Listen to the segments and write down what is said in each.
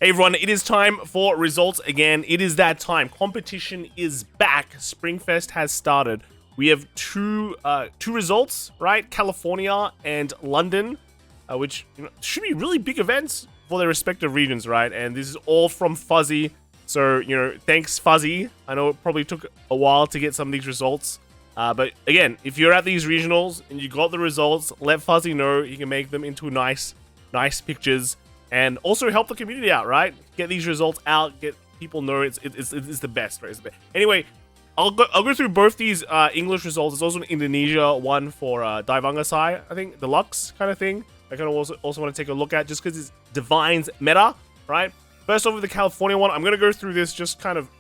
Hey everyone, it is time for results again. It is that time. Competition is back. Springfest has started. We have two results, right? California and London, which should be really big events for their respective regions, right? And this is all from Fuzzy. So, thanks Fuzzy. I know it probably took a while to get some of these results. But again, if you're at these regionals and you got the results, let Fuzzy know. You can make them into nice pictures. And also help the community out, right? Get these results out, get people know it's the best, right? It's the best. Anyway, I'll go through both these English results. There's also an Indonesia one for Divangasai, I think, Deluxe kind of thing. I kind of also want to take a look at just because it's Divine's meta, right? First off with the California one, I'm gonna go through this just kind of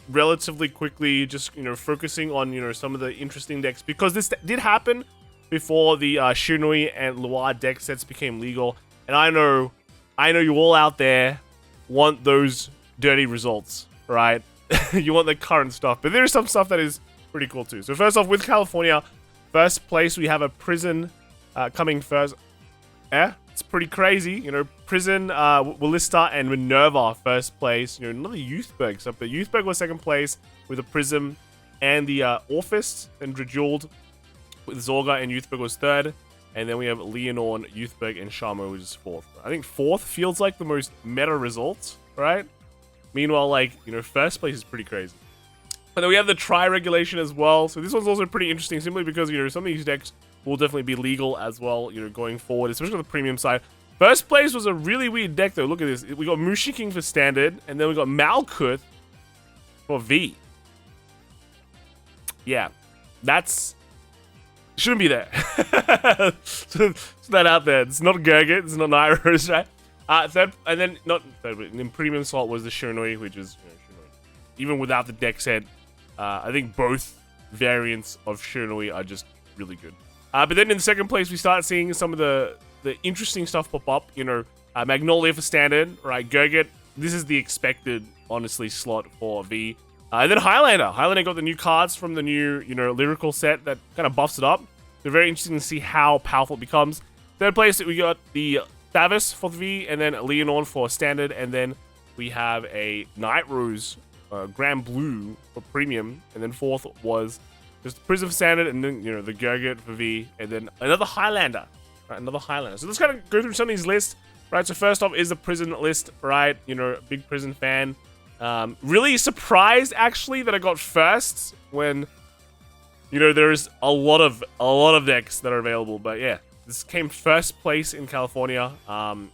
relatively quickly, just focusing on some of the interesting decks because this did happen before the Shiranui and Luar deck sets became legal, and I know you all out there want those dirty results, right? You want the current stuff, but there is some stuff that is pretty cool too. So first off, with California, first place, we have a Prison coming first. It's pretty crazy. Prison, Willista, and Minerva first place. Another Youthberg stuff, but Youthberg was second place with a Prism and the Orphist, and Drejuled with Zorga, and Youthberg was third. And then we have Leonorn, Youthberg, and Shamo, which is fourth. I think fourth feels like the most meta result, right? Meanwhile, first place is pretty crazy. And then we have the tri-regulation as well. So this one's also pretty interesting simply because, some of these decks will definitely be legal as well, going forward, especially on the premium side. First place was a really weird deck, though. Look at this. We got Mushi King for standard, and then we got Malkuth for V. Yeah, that's... shouldn't be there. so that out there. It's not Gurgit, it's not Nairos, right? Third, and then not third, but in premium slot was the Shiranui, which is Shiranui. Even without the deck set, I think both variants of Shiranui are just really good. But then in second place, we start seeing some of the interesting stuff pop up. Magnolia for standard, right? Gurgit. This is the expected, honestly, slot for V. And then Highlander. Highlander got the new cards from the new, lyrical set that kind of buffs it up. So very interesting to see how powerful it becomes. Third place, we got the Thavis for V, and then Leonorn for standard, and then we have a Night Rose Grand Blue for premium, and then fourth was just Prism standard, and then, the Gurgit for V, and then another Highlander, right? Another Highlander. So let's kind of go through some of these lists, right? So first off is the Prison list, right? Big Prison fan. Really surprised actually that I got first when there's a lot of decks that are available, but yeah, this came first place in California, and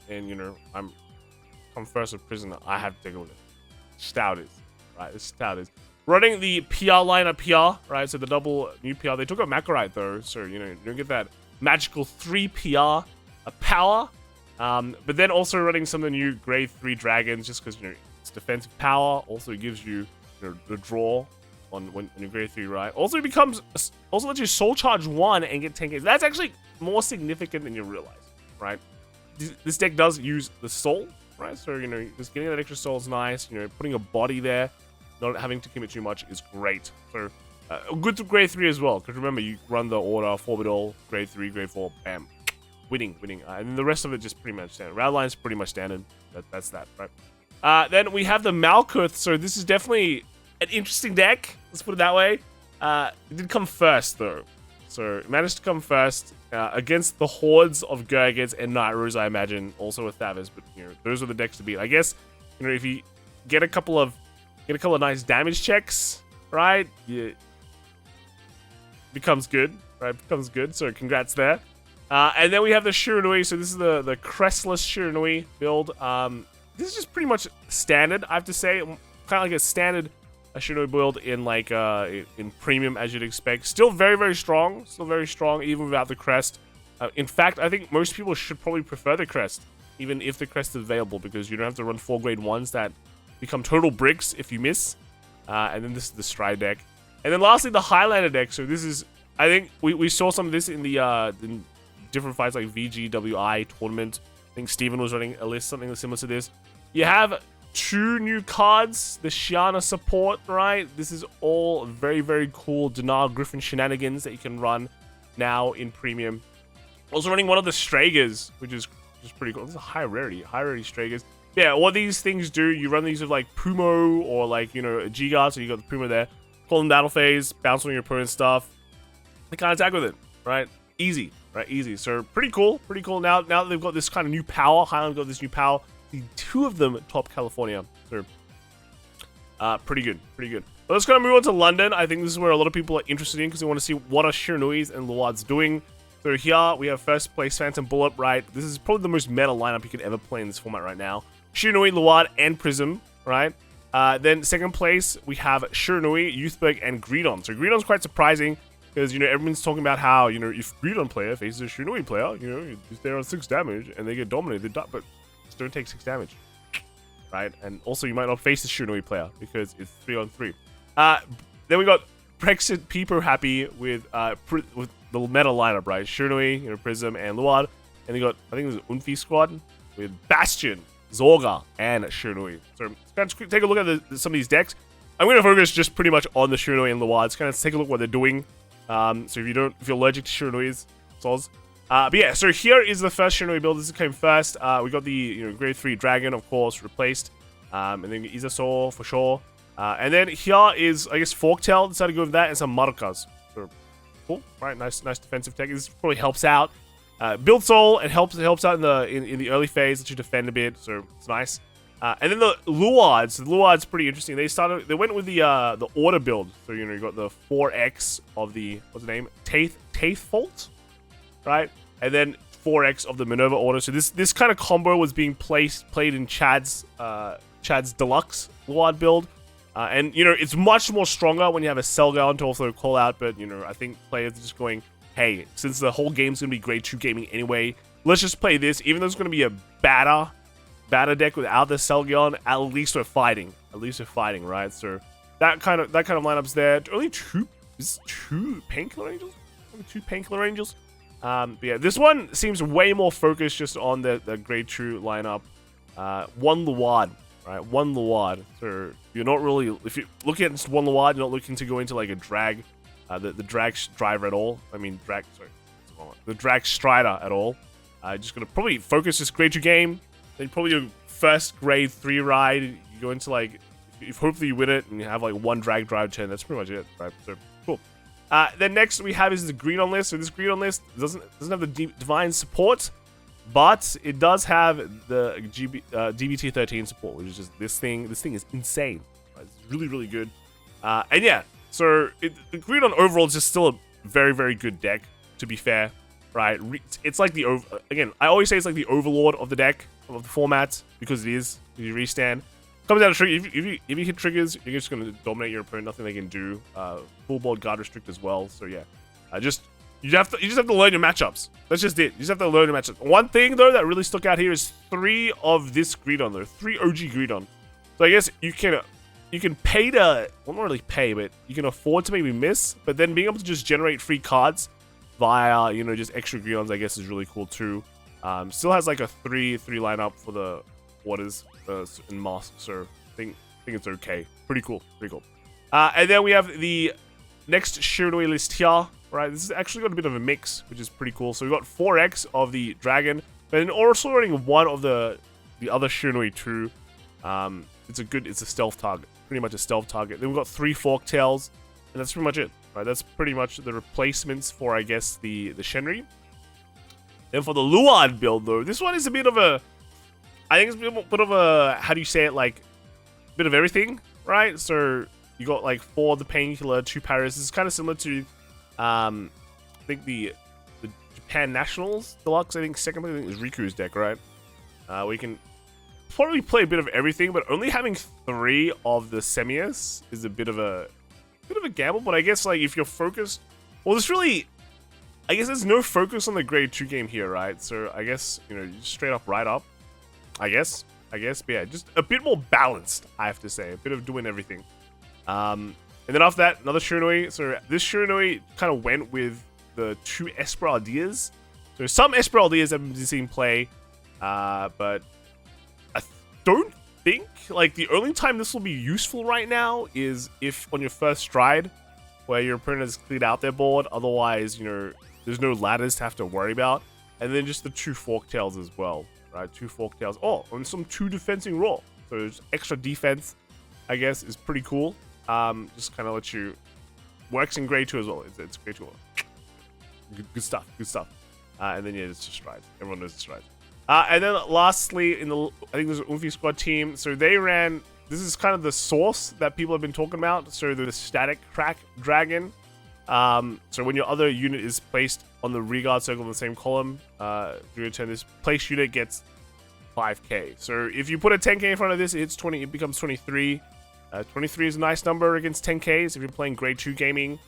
I'm first with Prison. I have to take a look at it. Stout is right. It's stout is running the PR lineup PR, right? So the double new PR. They took out Makarite though, so you don't get that magical 3 PR power, but then also running some of the new grade 3 dragons just because its defensive power also gives you the draw on when you're grade 3, right? Also lets you soul charge 1 and get 10k. That's actually more significant than you realize, right? This deck does use the soul, right? So just getting that extra soul is nice. Putting a body there, not having to commit too much is great. So good to grade 3 as well, because remember you run the order 4-bit grade 3, grade 4, bam, winning. And then the rest of it just pretty much standard. Rad line's pretty much standard. That's that, right? Then we have the Malkuth. So this is definitely an interesting deck. Let's put it that way. It did come first, though. So it managed to come first against the hordes of Gurgits and Night Rose, I imagine, also with Thavis. But those are the decks to beat. I guess if you get a couple of nice damage checks, right? Yeah, becomes good, right? Becomes good. So congrats there. And then we have the Shiranui. So this is the Crestless Shiranui build. This is just pretty much standard, I have to say. Kind of like a standard Shiranui build in in premium, as you'd expect. Still very, very strong. Still very strong, even without the crest. In fact, I think most people should probably prefer the crest, even if the crest is available, because you don't have to run 4 grade 1s that become total bricks if you miss. And then this is the Stride deck. And then lastly, the Highlander deck. So this is, I think, we saw some of this in the in different fights like VGWI tournament. I think Steven was running a list, something similar to this. You have 2 new cards, the Shiana support, right? This is all very, very cool Dinar Griffin shenanigans that you can run now in premium. Also running one of the Stragers, which is pretty cool. This is a high rarity Stragers. Yeah, what these things do, you run these with like Pumo or like, you know, a G-Guard, so you got the Pumo there. Call them battle phase, bounce on your opponent's stuff. They can't attack with it, right? Easy, right? Easy. So pretty cool, pretty cool. Now that they've got this kind of new power, Highland got this new power. The two of them top California. So pretty good, pretty good. But let's kind of move on to London. I think this is where a lot of people are interested in because they want to see what are Shiranuis and Luards doing. So here we have first place Phantom Bullet, right? This is probably the most meta lineup you could ever play in this format right now. Shiranui, Luard, and Prism, right? Then second place, we have Shiranui, Youthberg, and Greedon. So Greedon's quite surprising because, you know, everyone's talking about how, you know, if Greedon player faces a Shiranui player, you know, they're on 6 damage and they get dominated, but just don't take 6 damage, right? And also you might not face the Shiranui player because it's 3-on-3. Then we got Brexit Peepo happy with the meta lineup, right? Shiranui, you know, Prism, and Luard. And they got, I think there's an Unfi squad with Bastion, Zorga, and Shiranui. So let's kind of take a look at some of these decks. I'm going to focus just pretty much on the Shiranui and Luards. Kind of take a look at what they're doing. So if you're allergic to Shiranui's, soz. But yeah, so here is the first Shiranui build. This came first. We got the, you know, grade 3 Dragon, of course, replaced. And then Izasaur for sure. And then here is, I guess, Forktail. Decided to go with that and some Marukas. So cool, right? Nice defensive tech. This probably helps out. Build Soul, it helps out in the early phase that you defend a bit, so it's nice. And then the Luards. The Luards pretty interesting. They went with the order build. So, you know, you got the 4x of the, what's the name? Taith Fault, right? And then 4x of the Minerva order. So this kind of combo was being played in Chad's Deluxe Luard build. And, you know, it's much more stronger when you have a Selgon to also call out, but, you know, I think players are just going, hey, since the whole game's going to be grade 2 gaming anyway, let's just play this. Even though it's going to be a batter deck without the Selgon, at least we're fighting. At least we're fighting, right? So that kind of lineup's there. Only two Painkiller Angels? Only 2 Painkiller Angels? But yeah, this one seems way more focused just on the grade 2 lineup. 1 Luard, right? 1 Luard. So you're not really, if you look at 1 Luard, you're not looking to go into like a drag. The drag driver at all. I mean, the drag strider at all. Just gonna probably focus this grade 2 game. Then probably your first grade 3 ride. You go into like, if hopefully you win it and you have like 1 drag drive turn. That's pretty much it, right? So cool. Then next we have is the Greedon list. So this Greedon list doesn't have the divine support, but it does have the DBT13 support, which is just this thing. This thing is insane. Right? It's really good. And yeah. So, the Greedon overall is just still a very, very good deck, to be fair, right? It's like again, I always say it's like the overlord of the deck, of the format, because it is. You restand. Comes down to trigger. If you hit triggers, you're just going to dominate your opponent. Nothing they can do. Full board guard restrict as well. So yeah, you just have to learn your matchups. That's just it. You just have to learn your matchups. One thing though that really stuck out here is 3 of this Greedon though, 3 OG Greedon. So I guess you can pay to, well, not really pay, but you can afford to maybe miss, but then being able to just generate free cards via, you know, just extra Greedons, I guess, is really cool too. Still has like a 3 lineup for the waters and Mask, so I think it's okay. Pretty cool. And then we have the next Shiranui list here, right? This has actually got a bit of a mix, which is pretty cool. So we've got 4x of the Dragon, but then also running 1 of the other Shiranui too. It's a stealth target. Pretty much a stealth target. Then we've got 3 Forktails, and that's pretty much it. Right, that's pretty much the replacements for, I guess, the Shenri. Then for the Luard build, though, this one is a bit of a, I think it's a bit of a, how do you say it, like, a bit of everything, right? So you got like 4 of the Painkiller, 2 Paras. This is kind of similar to, I think the Japan Nationals Deluxe. I think second place, I think, is Riku's deck, right? We can probably play a bit of everything, but only having 3 of the Semius is a bit of a gamble. But I guess like if you're focused, well, I guess there's no focus on the grade 2 game here, right? So I guess, you know, just straight up right up. I guess, but yeah, just a bit more balanced, I have to say, a bit of doing everything. And then after that, another Shiranui. So this Shiranui kind of went with the 2 Esmeraldas. So some Esmeraldas have been seen play, but don't think, like, the only time this will be useful right now is if on your first stride, where your opponent has cleared out their board. Otherwise, you know, there's no ladders to have to worry about. And then just the 2 Forktails as well. right? 2 fork tails. Oh, and some 2 defending raw. So there's extra defense, I guess, is pretty cool. Just kind of let you works in grade 2 as well. It's grade 2. Good stuff. Good stuff. And then yeah, it's just strides. Everyone knows the strides. And then lastly, I think there's an Unfi squad team. So they ran. This is kind of the source that people have been talking about. So the static crack dragon. So when your other unit is placed on the rearguard circle in the same column, during your turn, this place unit gets 5k. So if you put a 10k in front of this, it hits 20. It becomes 23. 23 is a nice number against 10ks if you're playing grade 2 gaming.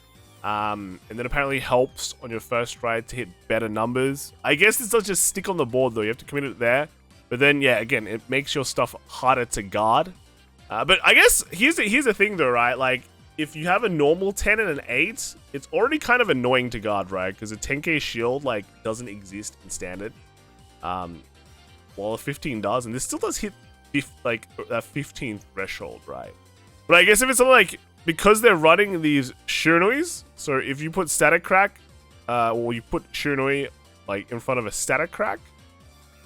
And then apparently helps on your first ride to hit better numbers. I guess this does just stick on the board though. You have to commit it there. But then yeah, again, it makes your stuff harder to guard. But I guess here's the thing though, right? Like if you have a normal 10 and an 8, it's already kind of annoying to guard, right? Because a 10k shield like doesn't exist in standard. While a 15 does, and this still does hit like that 15 threshold, right? But I guess if it's something like, because they're running these Shiranuis, so if you put static crack, or you put Shiranui like in front of a static crack,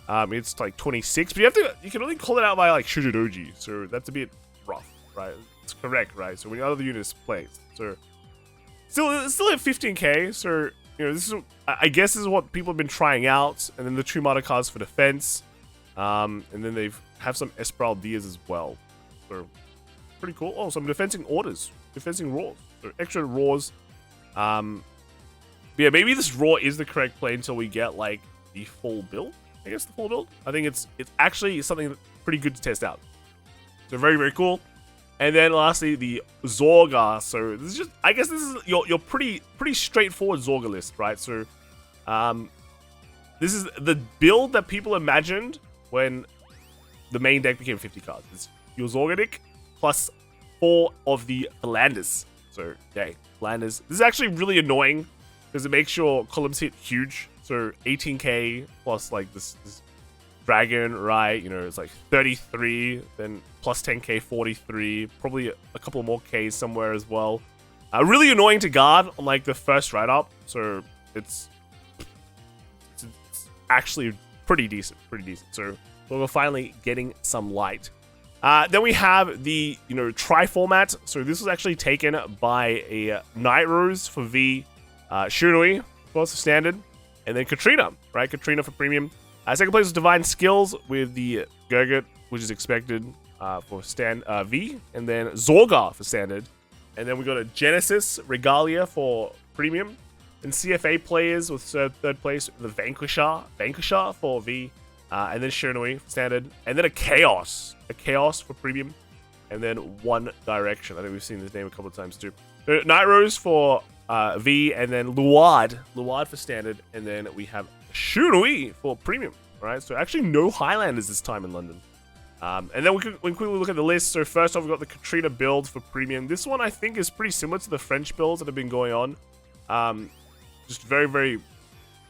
it's like 26. But you can only call it out by like Shujudoji, so that's a bit rough, right? It's correct, right? So when the other unit is placed, so it's still at 15k. So you know this is, I guess this is what people have been trying out, and then the 2 Mata cards for defense, and then they have some Esmeraldas as well. So pretty cool. Oh, some defending orders, defending raws, so extra raws. But yeah, maybe this raw is the correct play until we get like the full build. I guess the full build. I think it's actually something pretty good to test out. So very, very cool. And then lastly, the Zorga. So this is just, I guess this is your pretty straightforward Zorga list, right? So this is the build that people imagined when the main deck became 50 cards. It's your Zorga deck plus 4 of the Philanders. So, yeah, Philanders. This is actually really annoying because it makes your columns hit huge. So, 18k plus, like, this dragon, right? You know, it's like 33, then plus 10k, 43. Probably a couple more Ks somewhere as well. Really annoying to guard on, like, the first write-up. So, it's actually pretty decent. So, we're finally getting some light. Then we have the, tri format. So this was actually taken by a Night Rose for V, Shiranui, of course, for standard, and then Katrina, right? Katrina for premium. Second place was Divine Skills with the Gurgit, which is expected for V, and then Zorga for standard. And then we got a Genesis Regalia for premium, and CFA players with third place, the Vanquisher for V. And then Shiranui for standard, and then a Chaos for premium, and then One Direction. I think we've seen this name a couple of times too. So Night Rose for V, and then Luad for standard, and then we have Shiranui for premium. Right, so actually no Highlanders this time in London. And then we can quickly look at the list. So first off, we've got the Katrina build for premium. This one I think is pretty similar to the French builds that have been going on. Just very,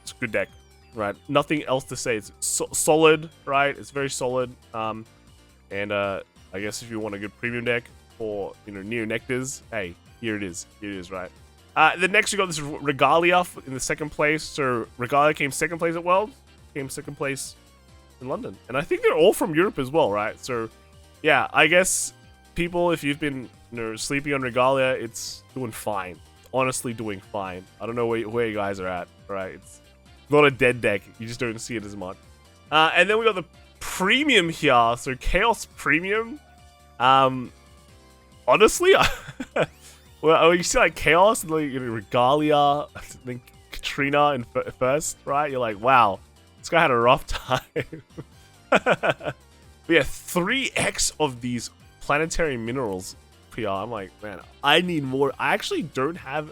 it's a good deck. Right, nothing else to say. It's solid, right? It's very solid. And I guess if you want a good premium deck for Neo Nectars, hey, here it is, right? Then next we got this Regalia in the second place. So Regalia came second place at World, came second place in London, and I think they're all from Europe as well, right? So yeah, I guess people, if you've been sleeping on Regalia, it's doing fine. Honestly, doing fine. I don't know where you guys are at, right? It's not a dead deck. You just don't see it as much. And then we got the premium here. So Chaos Premium. Honestly, well, you see like Chaos and like Regalia, then Katrina in first, right? You're like, wow, this guy had a rough time. But yeah, 3x of these planetary minerals PR. I'm like, man, I need more. I actually don't have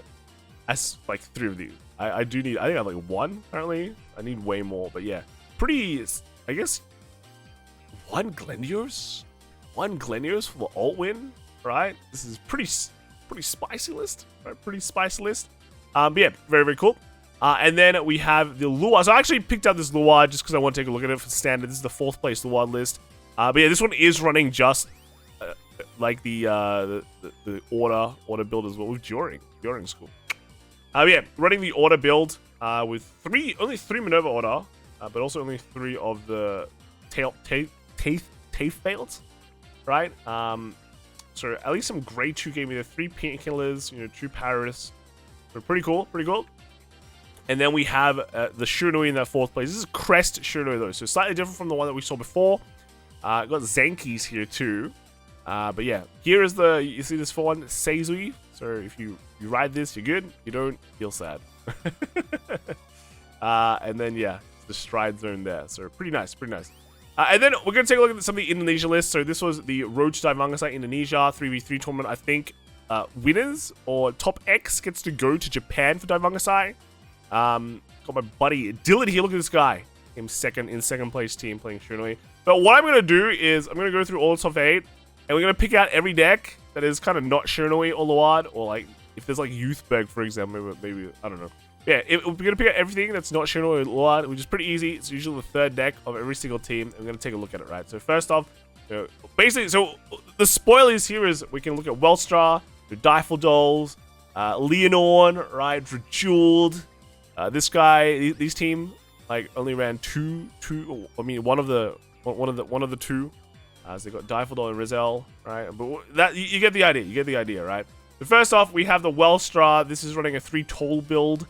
like 3 of these. I do need, I think I have like 1 currently. I need way more, but yeah. Pretty, I guess, 1 Glendios? 1 Glendios for the alt win, right? This is pretty spicy list, right? Pretty spicy list. But yeah, very cool. And then we have the Luad. So I actually picked out this Luad just because I want to take a look at it for standard. This is the 4th place Luad list. But yeah, this one is running just like the order build as well with During school. Yeah, running the order build with only three Minerva order, but also only 3 of the TAFE failed, right? So at least some grade 2 gave me the 3 painkillers, 2 Paris. So pretty cool, pretty cool. And then we have the Shiranui in that 4th place. This is Crest Shiranui though, so slightly different from the one that we saw before. Got Zenkis here too. But yeah, here is you see this one, Seizui. So if you ride this, you're good. You don't, feel sad. And then yeah, the stride zone there. So pretty nice, pretty nice. And then we're going to take a look at some of the Indonesia lists. So this was the Road to Divangasai Indonesia 3v3 tournament. I think winners or top X gets to go to Japan for Divangasai. Got my buddy Dylan here. Look at this guy. Him second place team playing Shiranui. But what I'm going to do is I'm going to go through all the top 8. And we're going to pick out every deck that is kind of not Shiranui or Luad. Or like, if there's like Youthberg, for example, maybe I don't know. Yeah, we're going to pick out everything that's not Shiranui or Luad, which is pretty easy. It's usually the 3rd deck of every single team. And we're going to take a look at it, right? So first off, basically, so the spoilers here is we can look at Welstra, the Difaldolls, Leonorn, right? Drajuled. This guy, these team, like only ran two. I mean, one of the 2. So they got Difaldol and Rizal, right? But that you get the idea. You get the idea, right? But first off, we have the Welstra. This is running a 3 toll build,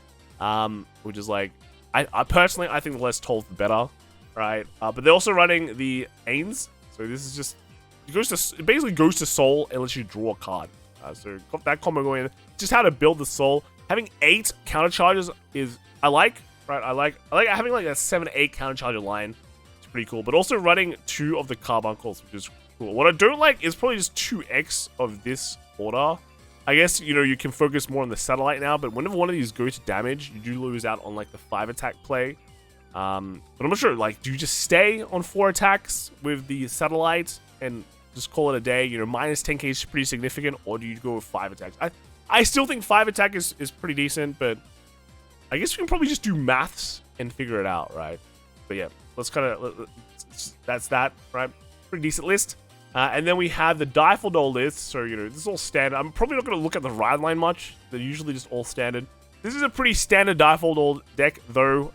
which is like, I personally I think the less toll the better, right? But they're also running the Ains. So this is just it basically goes to Soul unless you draw a card. So got that combo going. Just how to build the Soul. Having 8 counter charges is I like, right? I like having like a 7-8 counter charger line. It's pretty cool. But also running 2 of the carbuncles, which is cool. What I don't like is probably just 2x of this order. I guess, you can focus more on the satellite now, but whenever one of these goes to damage, you do lose out on like the 5 attack play. But I'm not sure, like, do you just stay on 4 attacks with the satellite and just call it a day? Minus 10k is pretty significant, or do you go with 5 attacks? I still think 5 attack is pretty decent, but I guess we can probably just do maths and figure it out, right? But yeah, let's that's that, right? Pretty decent list. And then we have the Difaldol list. So, this is all standard. I'm probably not going to look at the ride line much. They're usually just all standard. This is a pretty standard Difaldol deck, though.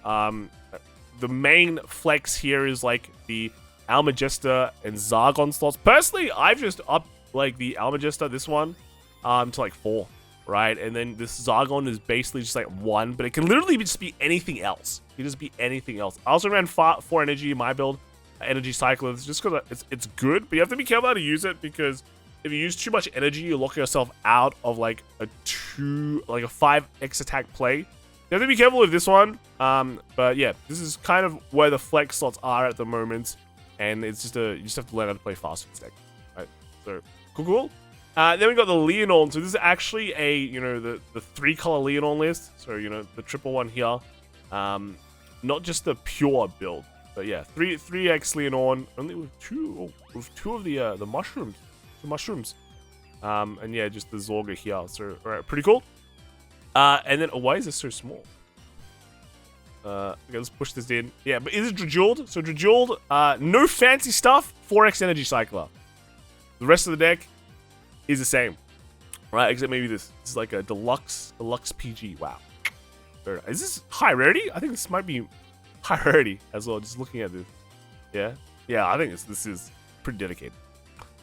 The main flex here is, like, the Almagesta and Zargon slots. Personally, I've just upped, like, the Almagesta, this one, to, like, 4, right? And then this Zargon is basically just, like, 1. But it can literally just be anything else. It can just be anything else. I also ran 4 energy in my build. Energy cyclers, just because it's good, but you have to be careful how to use it, because if you use too much energy, you lock yourself out of like a 5x attack play. You have to be careful with this one. But yeah, this is kind of where the flex slots are at the moment, and it's just you just have to learn how to play fast with this deck, right? So cool. Then we got the Leonorn. So this is actually a the 3-color Leonorn list. So the triple one here, not just the pure build. But yeah, 3x Leonorn, only with 2 of the mushrooms. The mushrooms. And yeah, just the Zorga here. So, alright, pretty cool. And then, why is this so small? Okay, let's push this in. Yeah, but is it Drajuled? So Drajuled, no fancy stuff, 4x Energy Cycler. The rest of the deck is the same. Right, except maybe this is like a Deluxe PG. Wow. Is this high rarity? I think this might be high rarity as well, just looking at this. Yeah, I think this is pretty dedicated.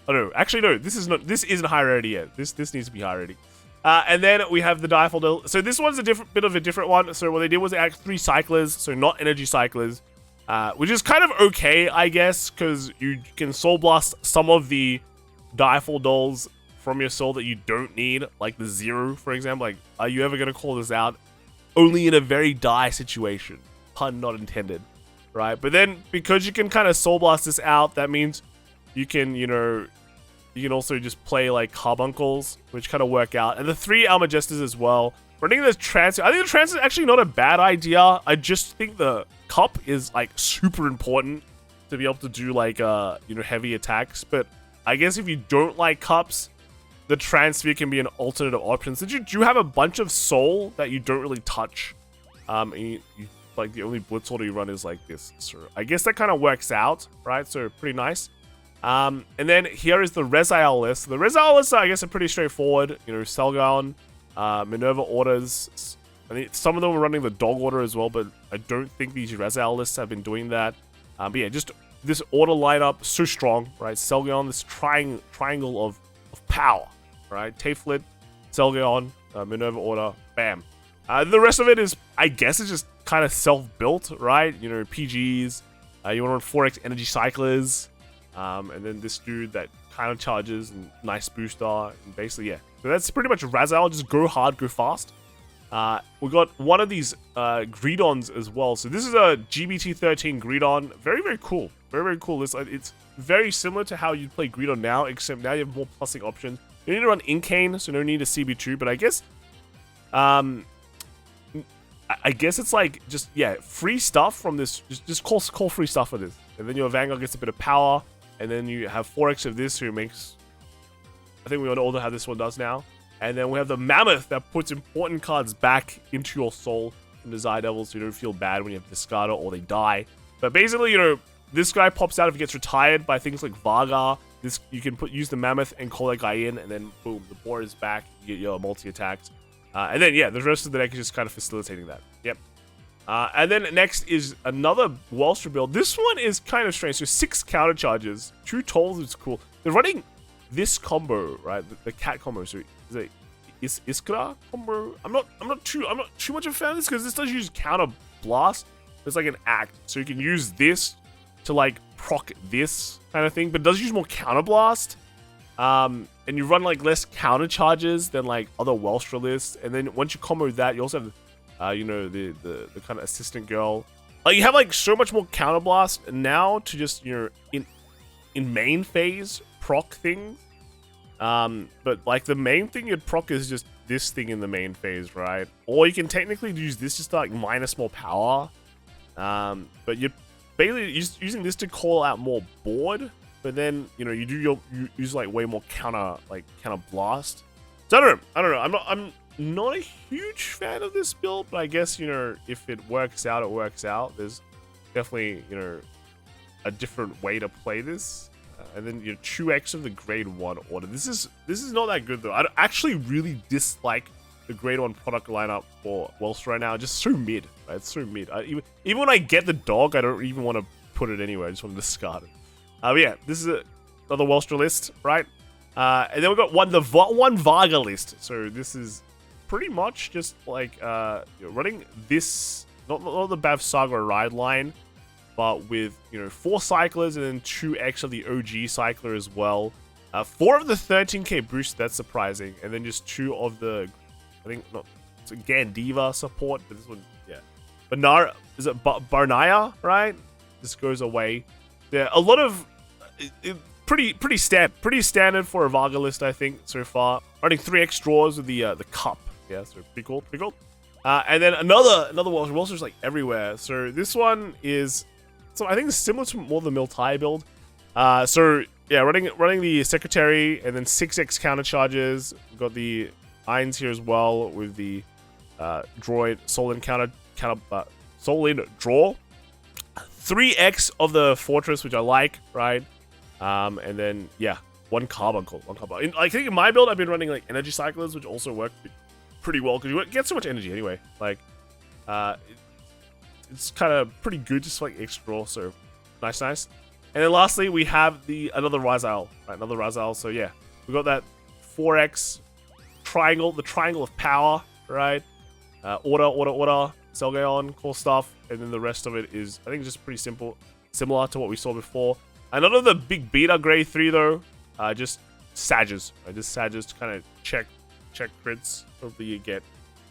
Oh no, actually no, this isn't high rarity yet. This needs to be high rarity. And then we have the Difaldol. So this one's a bit of a different one. So what they did was they added 3 cyclers, so not energy cyclers, which is kind of okay, I guess, because you can soul blast some of the Difaldolls from your soul that you don't need, like the 0, for example. Like, are you ever gonna call this out? Only in a very dire situation. Pun not intended, right? But then because you can kind of soul blast this out, that means you can, you can also just play like carbuncles, which kind of work out. And the 3 Almagestas as well. Running the transfer, I think the transfer is actually not a bad idea. I just think the cup is like super important to be able to do like heavy attacks. But I guess if you don't like cups, the transfer can be an alternative option. Since you do have a bunch of soul that you don't really touch, and like the only blitz order you run is like this, so I guess that kind of works out, right? So pretty nice. And then here is the Rezael list. The Rezael lists, I guess, are pretty straightforward. Selgon, Minerva orders. I think some of them are running the dog order as well, but I don't think these Rezael lists have been doing that. But yeah, just this order lineup so strong, right? Selgeon, this triangle of power, right? Tayflit, Selgeon, Minerva order, bam. The rest of it is, I guess, it's just kind of self-built, right? You know, PGs, you want to run 4x energy cyclers, and then this dude that kind of charges and nice booster, and basically, yeah. So that's pretty much Razal, just go hard, go fast. We got one of these Greedons as well. So this is a GBT13 Greedon. Very, very cool. Very, very cool. It's very similar to how you play Greedon now, except now you have more plusing options. You need to run Incane, so no need a CB2, but I guess it's like just, yeah, free stuff from this. Just call free stuff for this. And then your Vanguard gets a bit of power, and then you have 4x of this, who makes, I think we all know how this one does now. And then we have the Mammoth that puts important cards back into your soul from the Zai Devils, so you don't feel bad when you have to discard it or they die. But basically, you know, this guy pops out if he gets retired by things like Vargar. This, you can use the Mammoth and call that guy in, and then boom, the board is back. You get your multi-attacks. And then, yeah, the rest of the deck is just kind of facilitating that. Yep. And then next is another Wellstra build. This one is kind of strange. So 6 counter charges, 2 tolls, it's cool. They're running this combo, right? The cat combo. So is Iskra combo? I'm not too much of a fan of this because this does use counter blast. It's like an act, so you can use this to like proc this kind of thing, but it does use more counter blast. And you run like less counter charges than like other Wellstra lists. And then once you combo that, you also have you know, the kind of assistant girl. Like you have like so much more counter blast now to just, you know, in main phase proc things. But like the main thing you'd proc is just this thing in the main phase, right? Or you can technically use this just to like minus more power. But you're basically using this to call out more board. But then, you know, you use like way more counter blast. So I don't know. I'm not a huge fan of this build, but I guess, you know, if it works out, it works out. There's definitely, you know, a different way to play this. And then your 2x of the grade 1 order. This is not that good though. I actually really dislike the grade 1 product lineup for Wellstra right now. Just so mid, right? It's so mid. Even when I get the dog, I don't even want to put it anywhere. I just want to discard it. But yeah, this is another Wellstra list, right? And then we've got one Varga list. So this is pretty much just like you know, running this, not the Bav Saga ride line, but with, you know, 4 cyclers and then 2x of the OG cycler as well. 4 of the 13k boost, that's surprising. And then just 2 of the, I think, not, it's a Gandiva support, but this one, yeah. Banara, is it Barnaya, right? This goes away. Yeah, a lot of, pretty standard for a Varga list, I think, so far. Running 3x draws with the cup. Yeah, so pretty cool. And then another Wellstra's like everywhere. So this one is, so I think it's similar to more the Miltai build. So yeah, running the Secretary and then 6x counter charges. We've got the Irons here as well with the Droid Solin counter Solin draw. 3x of the Fortress, which I like, right? And then yeah, one carbon. I think in my build, I've been running like energy cyclers, which also work pretty well because you get so much energy anyway. Like, it's kind of pretty good, just like extra. So nice. And then lastly, we have another Razal, right? Another Razal. So yeah, we got that 4x triangle, the triangle of power, right? Order, Selgeon, cool stuff. And then the rest of it is, I think, just pretty simple, similar to what we saw before. And none of the big beta grade 3 though, just Sages, right? Just Sages to kind of check crits. Hopefully you get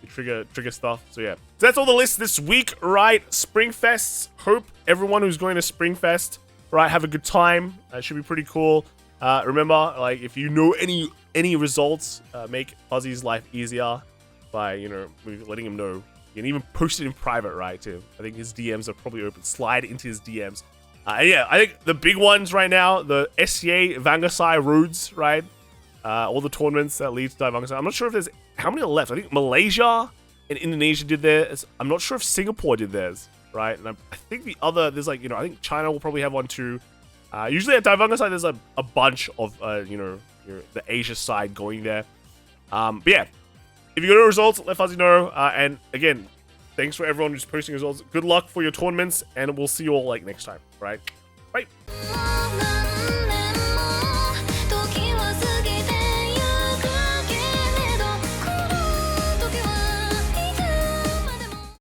the trigger stuff. So yeah, so that's all the lists this week, right? Springfests. Hope everyone who's going to Springfest, right, have a good time. It should be pretty cool. Remember, like, if you know any results, make Fuzzy's life easier by, you know, letting him know. You can even post it in private, right, too. I think his DMs are probably open. Slide into his DMs. Yeah, I think the big ones right now, the SCA Vangasai Roads, right? All the tournaments that lead to Vangasai. I'm not sure if there's, how many are left? I think Malaysia and Indonesia did theirs. I'm not sure if Singapore did theirs, right? And I think the other, there's like, you know, I think China will probably have one too. Usually at Vangasai, there's a bunch of, you know, the Asia side going there. But yeah, if you got no results, let Fuzzy know. And again, thanks for everyone who's posting results. Good luck for your tournaments, and we'll see you all like next time, right? Bye. Bye.